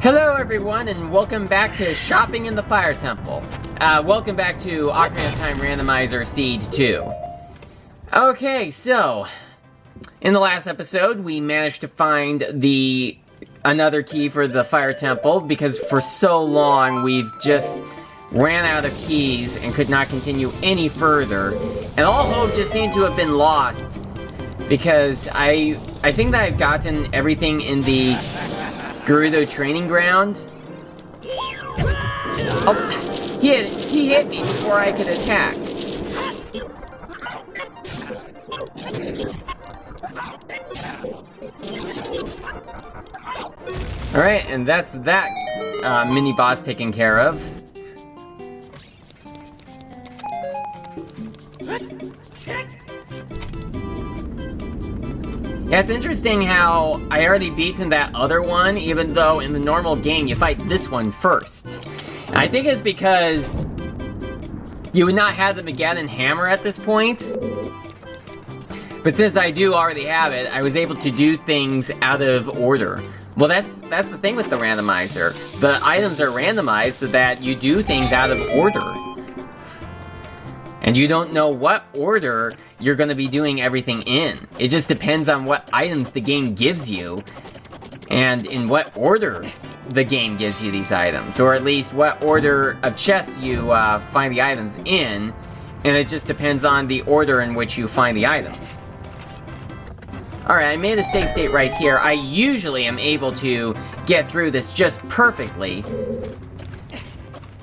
Hello everyone, and welcome back to Shopping in the Fire Temple. Welcome back to Ocarina of Time Randomizer Seed 2. Okay, so, in the last episode, we managed to find another key for the Fire Temple, because for so long we've just ran out of keys and could not continue any further, and all hope just seemed to have been lost, because I think that I've gotten everything in the Gerudo training ground. Oh, he hit me before I could attack. Alright, and that's that mini boss taken care of. Yeah, it's interesting how I already beaten that other one, even though in the normal game you fight this one first. I think it's because you would not have the Mageddon Hammer at this point. But since I do already have it, I was able to do things out of order. Well, that's the thing with the randomizer. The items are randomized so that you do things out of order. And you don't know what order you're going to be doing everything in. It just depends on what items the game gives you, and in what order the game gives you these items, or at least what order of chests you find the items in, and it just depends on the order in which you find the items. Alright, I made a save state right here. I usually am able to get through this just perfectly.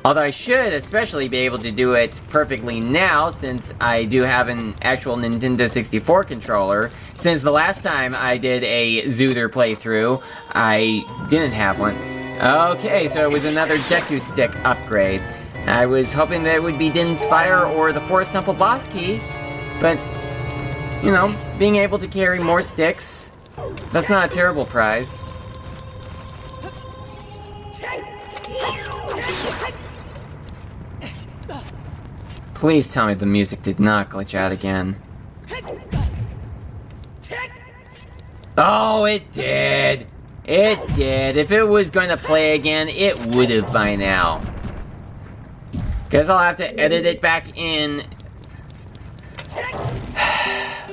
Although I should especially be able to do it perfectly now, since I do have an actual Nintendo 64 controller. Since the last time I did a Zooter playthrough, I didn't have one. Okay, so it was another Deku Stick upgrade. I was hoping that it would be Din's Fire or the Forest Temple boss key, but, you know, being able to carry more sticks, that's not a terrible prize. Please tell me the music did not glitch out again. Oh, it did! It did. If it was going to play again, it would have by now. Guess I'll have to edit it back in.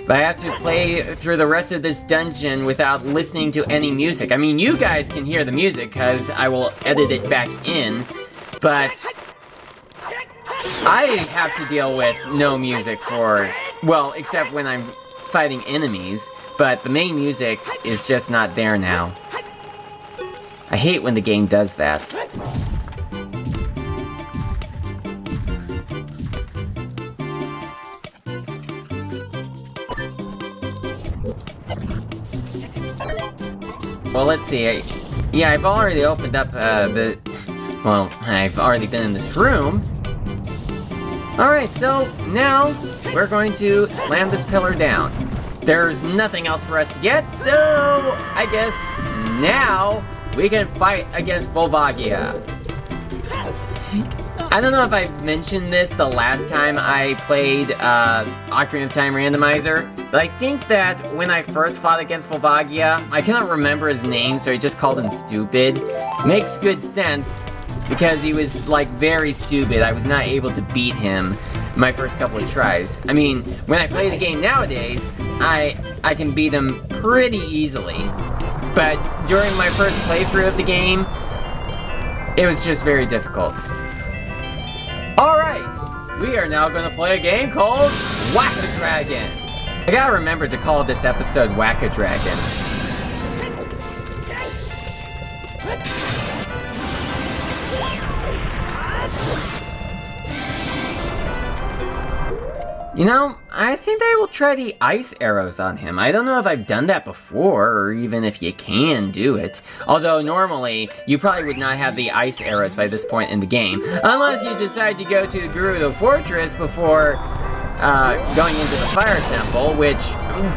But I have to play through the rest of this dungeon without listening to any music. I mean, you guys can hear the music, because I will edit it back in, but I have to deal with no music for, well, except when I'm fighting enemies, but the main music is just not there now. I hate when the game does that. Well, let's see. Yeah, I've already opened up well, I've already been in this room. Alright, so now we're going to slam this pillar down. There's nothing else for us to get, so I guess now we can fight against Volvagia. I don't know if I mentioned this the last time I played Ocarina of Time Randomizer, but I think that when I first fought against Volvagia, I cannot remember his name, so I just called him Stupid. Makes good sense, because he was, like, very stupid. I was not able to beat him my first couple of tries. I mean, when I play the game nowadays, I can beat him pretty easily. But during my first playthrough of the game, it was just very difficult. Alright, we are now going to play a game called Whack-A-Dragon. I gotta remember to call this episode Whack-A-Dragon. You know, I think they will try the ice arrows on him. I don't know if I've done that before, or even if you can do it. Although, normally, you probably would not have the ice arrows by this point in the game. Unless you decide to go to Gerudo Fortress before going into the Fire Temple, which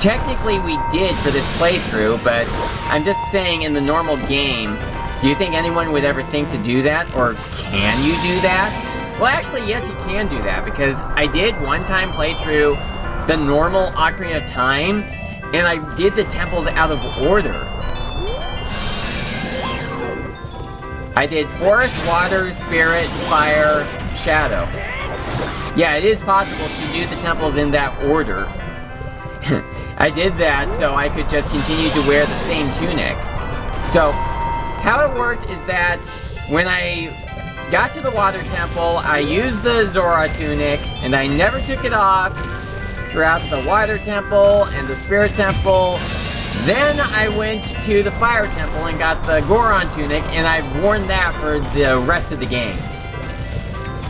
technically we did for this playthrough, but I'm just saying in the normal game, do you think anyone would ever think to do that? Or can you do that? Well, actually, yes, you can do that, because I did one time play through the normal Ocarina of Time, and I did the temples out of order. I did Forest, Water, Spirit, Fire, Shadow. Yeah, it is possible to do the temples in that order. I did that so I could just continue to wear the same tunic. So, how it worked is that when I got to the Water Temple, I used the Zora tunic, and I never took it off throughout the Water Temple and the Spirit Temple. Then I went to the Fire Temple and got the Goron tunic, and I've worn that for the rest of the game.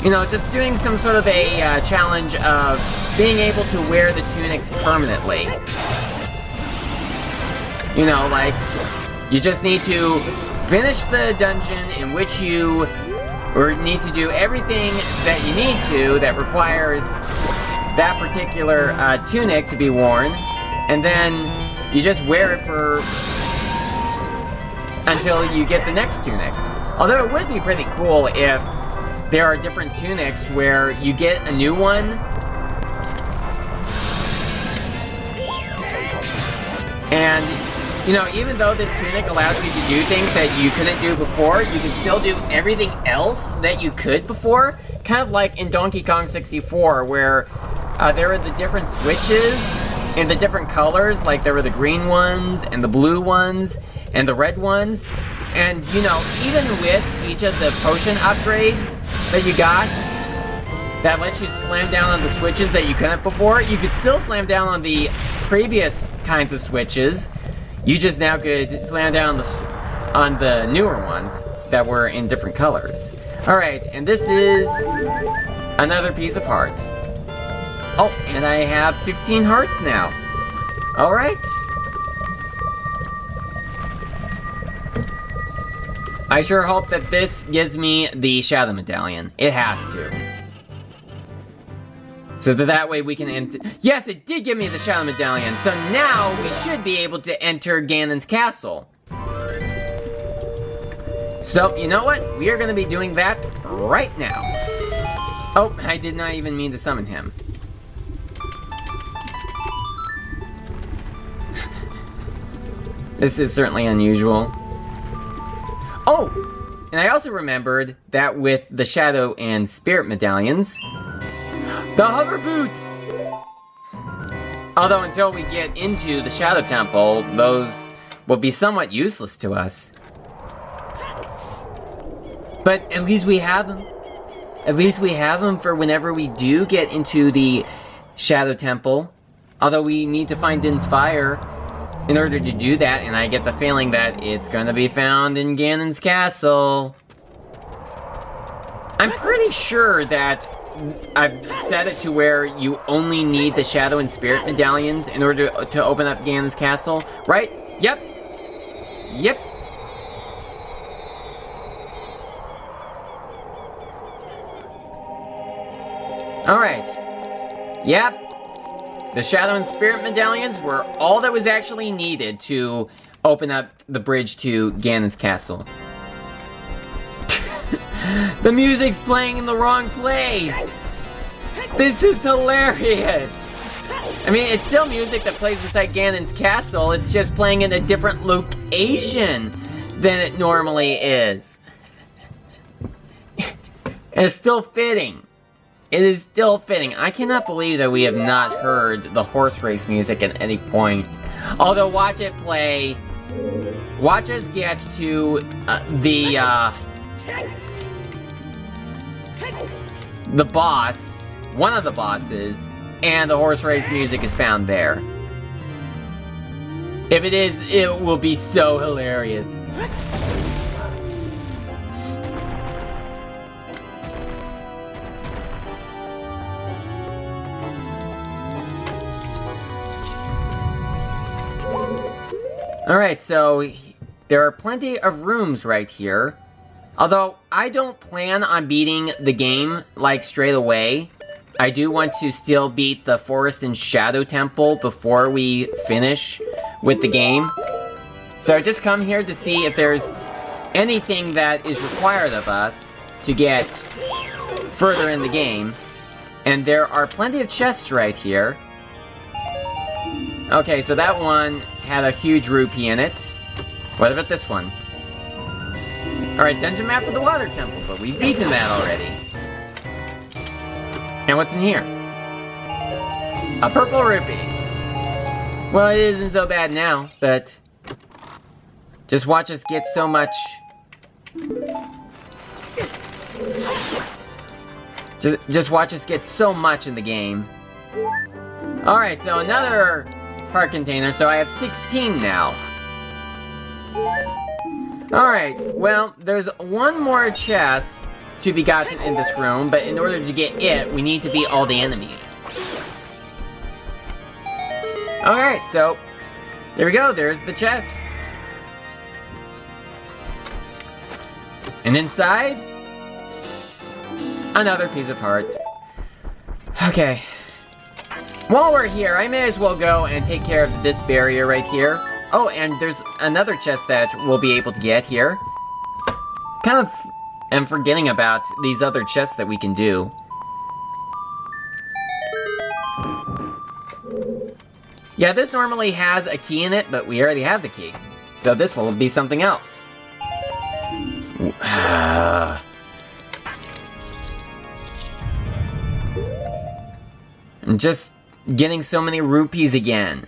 You know, just doing some sort of a challenge of being able to wear the tunics permanently. You know, like, you just need to finish the dungeon in which you need to do everything that you need to that requires that particular tunic to be worn, and then you just wear it until you get the next tunic. Although it would be pretty cool if there are different tunics where you get a new one, and you know, even though this tunic allows you to do things that you couldn't do before, you can still do everything else that you could before. Kind of like in Donkey Kong 64, where there were the different switches in the different colors, like there were the green ones, and the blue ones, and the red ones. And, you know, even with each of the potion upgrades that you got, that lets you slam down on the switches that you couldn't before, you could still slam down on the previous kinds of switches. You just now could slam down on the newer ones that were in different colors. Alright, and this is another piece of heart. Oh, and I have 15 hearts now. Alright. I sure hope that this gives me the Shadow Medallion. It has to. So that way we can enter. Yes, it did give me the Shadow Medallion. So now we should be able to enter Ganon's castle. So, you know what? We are going to be doing that right now. Oh, I did not even mean to summon him. This is certainly unusual. Oh! And I also remembered that with the Shadow and Spirit Medallions, the hover boots! Although until we get into the Shadow Temple, those will be somewhat useless to us. But at least we have them. At least we have them for whenever we do get into the Shadow Temple. Although we need to find Din's Fire in order to do that, and I get the feeling that it's gonna be found in Ganon's castle. I'm pretty sure that I've set it to where you only need the Shadow and Spirit medallions in order to open up Ganon's castle, right? Yep. Yep. Alright. Yep. The Shadow and Spirit medallions were all that was actually needed to open up the bridge to Ganon's castle. The music's playing in the wrong place! This is hilarious! I mean, it's still music that plays inside Ganon's castle, it's just playing in a different location than it normally is. And it's still fitting. It is still fitting. I cannot believe that we have not heard the horse race music at any point. Although, watch it play. Watch us get to the boss, one of the bosses, and the horse race music is found there. If it is, it will be so hilarious. Alright, so there are plenty of rooms right here. Although, I don't plan on beating the game, like, straight away. I do want to still beat the Forest and Shadow Temple before we finish with the game. So I just come here to see if there's anything that is required of us to get further in the game. And there are plenty of chests right here. Okay, so that one had a huge rupee in it. What about this one? Alright, dungeon map for the water temple, but we've beaten that already. And what's in here? A purple rupee. Well, it isn't so bad now, but just watch us get so much. Just watch us get so much in the game. Alright, so another heart container, so I have 16 now. Alright, well, there's one more chest to be gotten in this room, but in order to get it, we need to beat all the enemies. Alright, so there we go, there's the chest. And inside, another piece of heart. Okay. While we're here, I may as well go and take care of this barrier right here. Oh, and there's another chest that we'll be able to get here. Kind of am forgetting about these other chests that we can do. Yeah, this normally has a key in it, but we already have the key. So this will be something else. I'm just getting so many rupees again.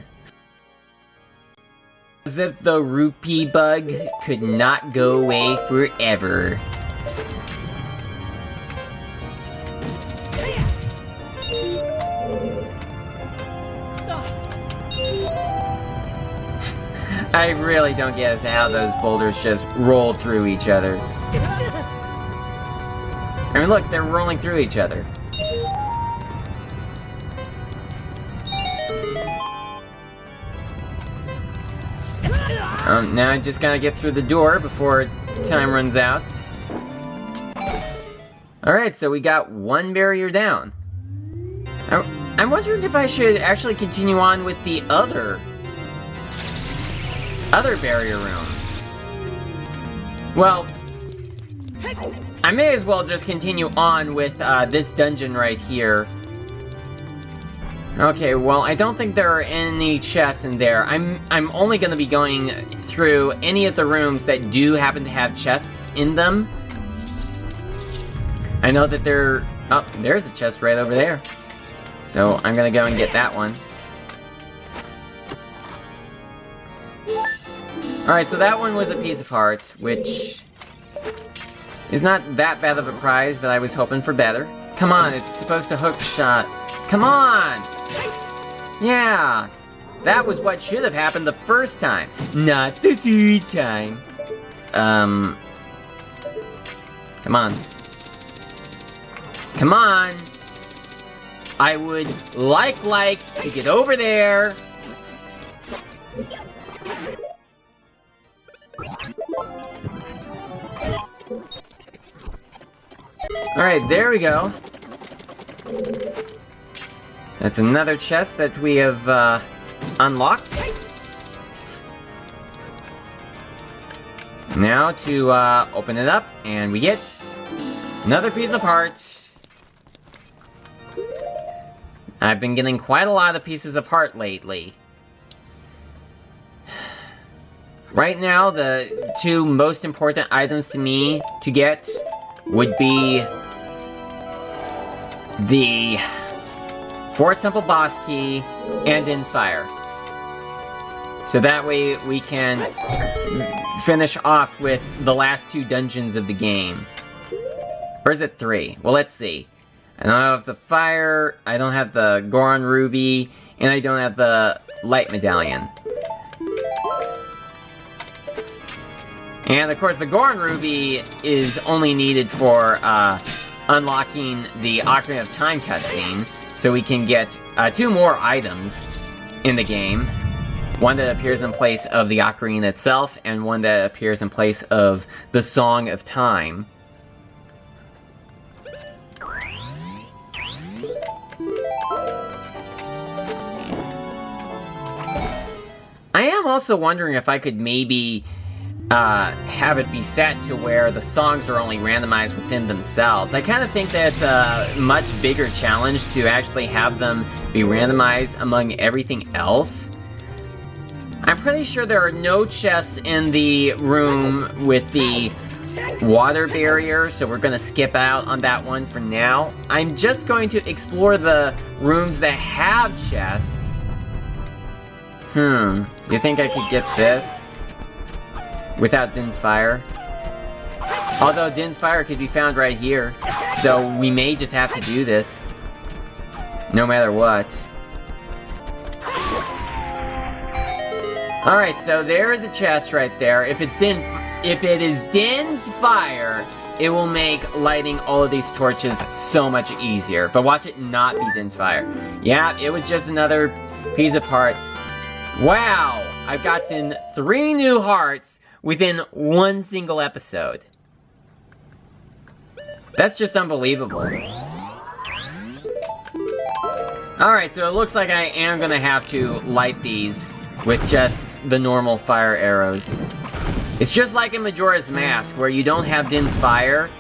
As if the rupee bug could not go away forever. I really don't get as to how those boulders just roll through each other. I mean, look, they're rolling through each other. Now I just gotta get through the door before time runs out. Alright, so we got one barrier down. I'm wondering if I should actually continue on with the other barrier rooms. Well, I may as well just continue on with this dungeon right here. Okay, well, I don't think there are any chests in there. I'm only gonna be going through any of the rooms that do happen to have chests in them. I know that oh, there's a chest right over there. So I'm gonna go and get that one. Alright, so that one was a piece of heart, which is not that bad of a prize, but I was hoping for better. Come on, it's supposed to hook shot. Come on! Yeah! That was what should have happened the first time, not the third time. Come on. Come on! I would like to get over there! Alright, there we go. That's another chest that we have, unlocked. Now to, open it up, and we get another piece of heart. I've been getting quite a lot of pieces of heart lately. Right now, the two most important items to me to get would be the Forest Temple boss key and Inspire. So that way we can finish off with the last two dungeons of the game. Or is it 3? Well, let's see. I don't have the fire, I don't have the Goron Ruby, and I don't have the Light Medallion. And of course the Goron Ruby is only needed for unlocking the Ocarina of Time cutscene, so we can get 2 more items in the game. One that appears in place of the Ocarina itself, and one that appears in place of the Song of Time. I am also wondering if I could maybe have it be set to where the songs are only randomized within themselves. I kind of think that's a much bigger challenge to actually have them be randomized among everything else. I'm pretty sure there are no chests in the room with the water barrier, so we're gonna skip out on that one for now. I'm just going to explore the rooms that have chests. You think I could get this without Din's Fire? Although Din's Fire could be found right here, so we may just have to do this, no matter what. Alright, so there is a chest right there. If it is Din's Fire, it will make lighting all of these torches so much easier. But watch it not be Din's Fire. Yeah, it was just another piece of heart. Wow! I've gotten 3 new hearts within one single episode. That's just unbelievable. Alright, so it looks like I am gonna have to light these with just the normal fire arrows. It's just like in Majora's Mask, where you don't have Din's Fire,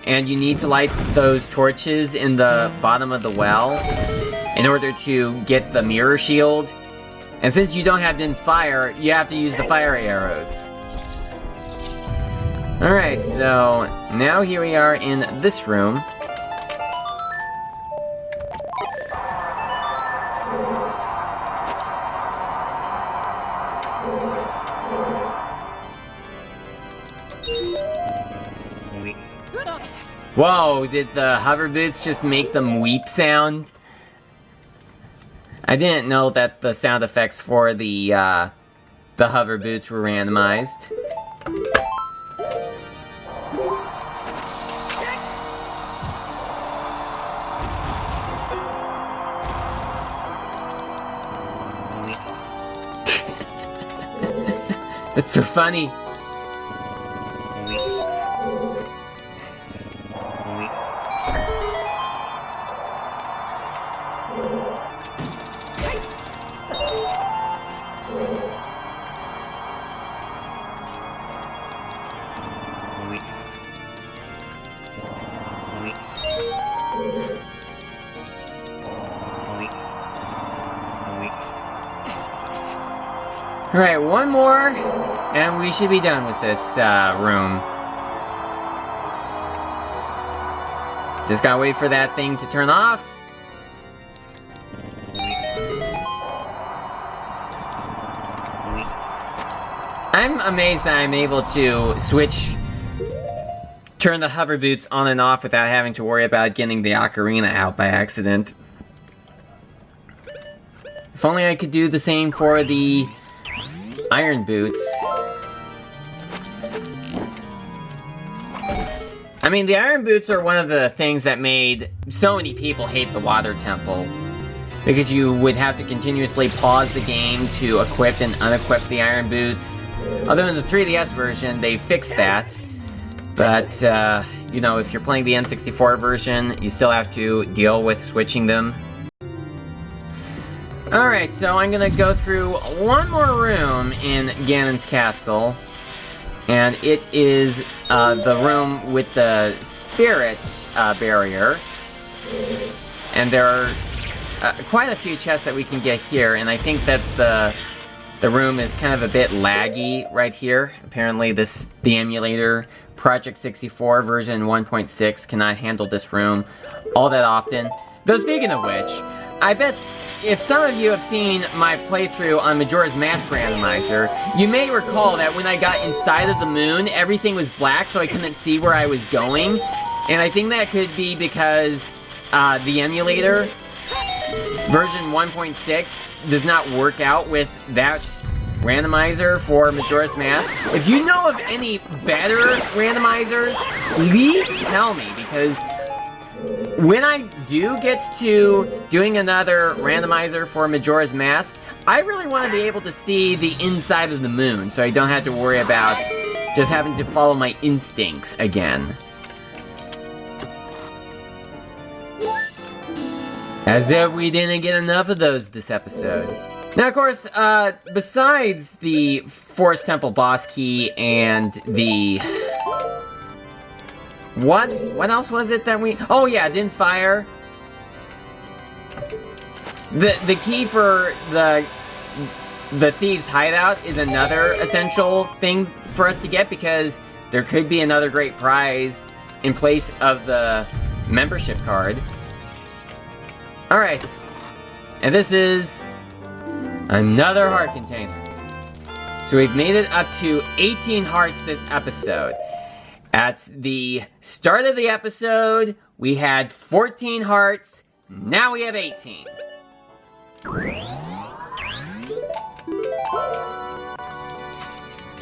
and you need to light those torches in the bottom of the well in order to get the mirror shield. And since you don't have Din's Fire, you have to use the fire arrows. Alright, so now here we are in this room. Whoa, did the hover boots just make them weep sound? I didn't know that the sound effects for the hover boots were randomized. That's so funny. Alright, one more, and we should be done with this room. Just gotta wait for that thing to turn off. I'm amazed that I'm able to turn the hover boots on and off without having to worry about getting the ocarina out by accident. If only I could do the same for the iron boots. I mean, the iron boots are one of the things that made so many people hate the water temple. Because you would have to continuously pause the game to equip and unequip the iron boots. Although in the 3DS version, they fixed that. But, you know, if you're playing the N64 version, you still have to deal with switching them. Alright, so I'm gonna go through one more room in Ganon's castle. And it is the room with the spirit barrier. And there are quite a few chests that we can get here, and I think that the room is kind of a bit laggy right here. Apparently the emulator, Project 64 version 1.6, cannot handle this room all that often. Though speaking of which, I bet if some of you have seen my playthrough on Majora's Mask Randomizer, you may recall that when I got inside of the moon, everything was black, so I couldn't see where I was going. And I think that could be because the emulator, version 1.6, does not work out with that randomizer for Majora's Mask. If you know of any better randomizers, please tell me, because when I do get to doing another randomizer for Majora's Mask, I really want to be able to see the inside of the moon, so I don't have to worry about just having to follow my instincts again. As if we didn't get enough of those this episode. Now, of course, besides the Forest Temple boss key and the... What else was it that we... Oh yeah, Din's Fire. The key for the Thieves' Hideout is another essential thing for us to get, because there could be another great prize in place of the membership card. Alright. And this is another heart container. So we've made it up to 18 hearts this episode. At the start of the episode, we had 14 hearts. Now we have 18.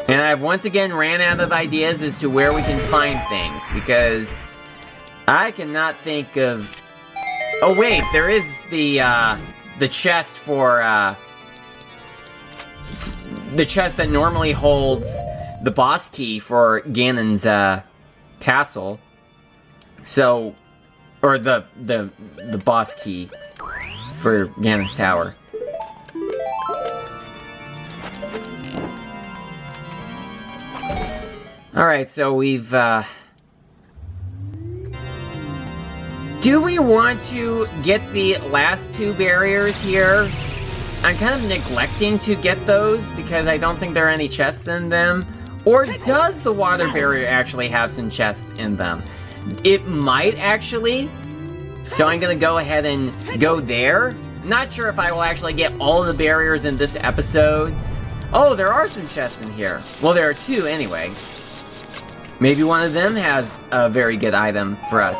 And I've once again ran out of ideas as to where we can find things, because I cannot think of... Oh wait, there is the chest for, the chest that normally holds the boss key for Ganon's, castle. So... Or the boss key for Ganon's tower. Alright, so we've, do we want to get the last two barriers here? I'm kind of neglecting to get those because I don't think there are any chests in them. Or does the water barrier actually have some chests in them? It might actually. So I'm gonna go ahead and go there. Not sure if I will actually get all of the barriers in this episode. Oh, there are some chests in here. Well, there are two anyway. Maybe one of them has a very good item for us.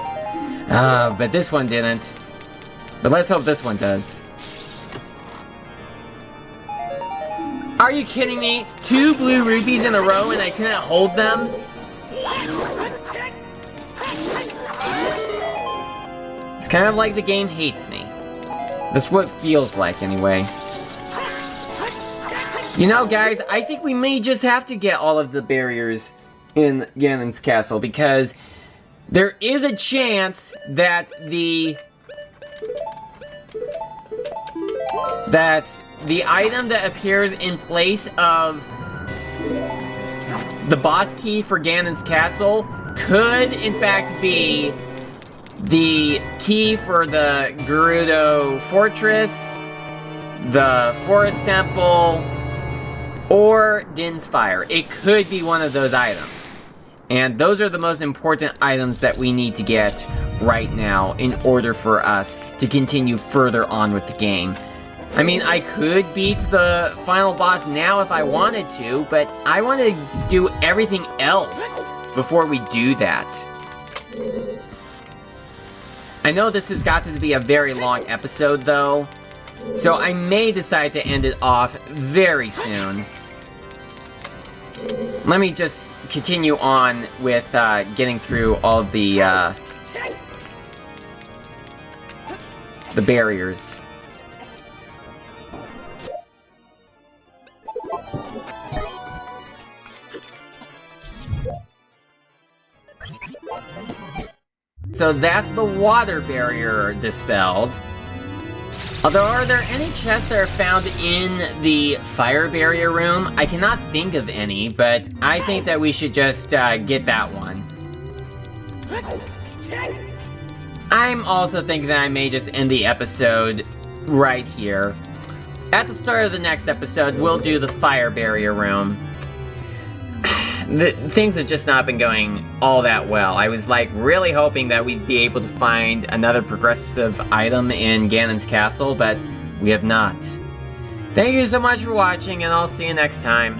But this one didn't. But let's hope this one does. Are you kidding me? 2 blue rubies in a row and I couldn't hold them? It's kind of like the game hates me. That's what it feels like, anyway. You know, guys, I think we may just have to get all of the barriers in Ganon's castle, because there is a chance that the item that appears in place of the boss key for Ganon's castle could, in fact, be the key for the Gerudo Fortress, the Forest Temple, or Din's Fire. It could be one of those items. And those are the most important items that we need to get right now in order for us to continue further on with the game. I mean, I could beat the final boss now if I wanted to, but I want to do everything else before we do that. I know this has got to be a very long episode, though, so I may decide to end it off very soon. Let me just continue on with getting through all the barriers. So that's the water barrier dispelled. Although, are there any chests that are found in the fire barrier room? I cannot think of any, but I think that we should just get that one. I'm also thinking that I may just end the episode right here. At the start of the next episode, we'll do the fire barrier room. Things have just not been going all that well. I was like really hoping that we'd be able to find another progressive item in Ganon's castle, but we have not. Thank you so much for watching, and I'll see you next time.